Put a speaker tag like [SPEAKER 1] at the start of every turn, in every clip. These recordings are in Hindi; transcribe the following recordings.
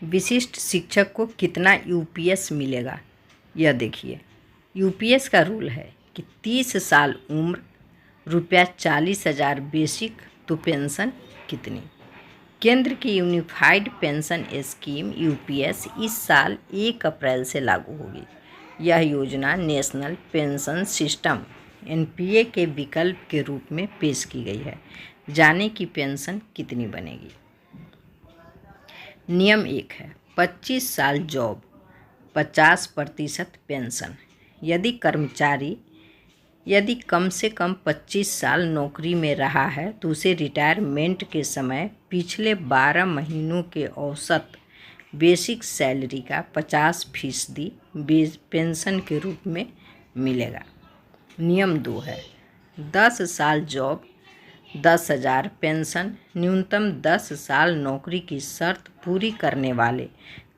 [SPEAKER 1] विशिष्ट शिक्षक को कितना यूपीएस मिलेगा, यह देखिए। यूपीएस का रूल है कि 30 साल उम्र, रुपया 40,000 बेसिक, तो पेंशन कितनी। केंद्र की यूनिफाइड पेंशन स्कीम यूपीएस इस साल 1 अप्रैल से लागू होगी। यह योजना नेशनल पेंशन सिस्टम एनपीए के विकल्प के रूप में पेश की गई है। जाने की पेंशन कितनी बनेगी। नियम 1 है 25 साल जॉब 50% पेंशन। यदि कम से कम 25 साल नौकरी में रहा है तो उसे रिटायरमेंट के समय पिछले 12 महीनों के औसत बेसिक सैलरी का 50% पेंशन के रूप में मिलेगा। नियम 2 है 10 साल जॉब 10,000 पेंशन। न्यूनतम 10 साल नौकरी की शर्त पूरी करने वाले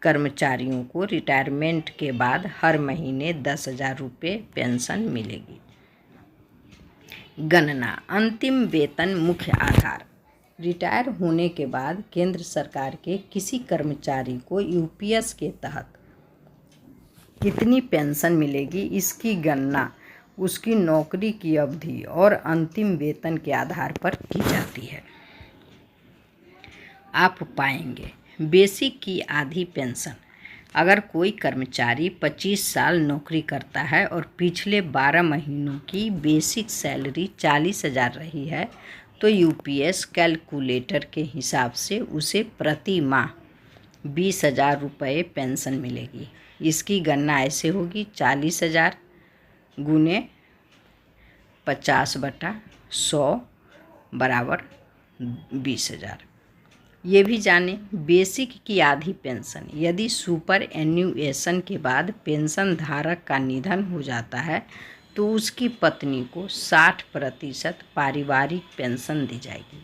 [SPEAKER 1] कर्मचारियों को रिटायरमेंट के बाद हर महीने 10,000 रुपये पेंशन मिलेगी। गणना। अंतिम वेतन मुख्य आधार। रिटायर होने के बाद केंद्र सरकार के किसी कर्मचारी को यूपीएस के तहत कितनी पेंशन मिलेगी, इसकी गणना उसकी नौकरी की अवधि और अंतिम वेतन के आधार पर की जाती है। आप पाएंगे बेसिक की आधी पेंशन। अगर कोई कर्मचारी 25 साल नौकरी करता है और पिछले 12 महीनों की बेसिक सैलरी 40,000 रही है तो यूपीएस कैलकुलेटर के हिसाब से उसे प्रति माह 20,000 रुपये पेंशन मिलेगी। इसकी गणना ऐसे होगी 40,000 गुने 50/100 बराबर 20,000। ये भी जाने बेसिक की आधी पेंशन। यदि सुपर एन्युएशन के बाद पेंशन धारक का निधन हो जाता है तो उसकी पत्नी को 60% पारिवारिक पेंशन दी जाएगी।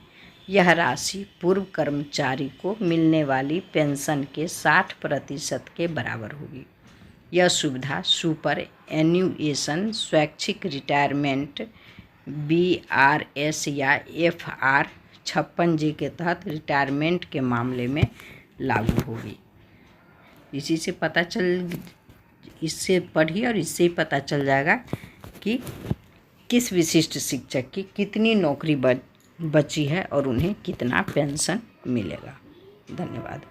[SPEAKER 1] यह राशि पूर्व कर्मचारी को मिलने वाली पेंशन के 60% के बराबर होगी। यह सुविधा सुपर एन्युएशन, स्वैच्छिक रिटायरमेंट, बीआरएस या एफआर 56G के तहत रिटायरमेंट के मामले में लागू होगी। इससे पढ़िए और इससे ही पता चल जाएगा कि किस विशिष्ट शिक्षक की कितनी नौकरी बची है और उन्हें कितना पेंशन मिलेगा। धन्यवाद।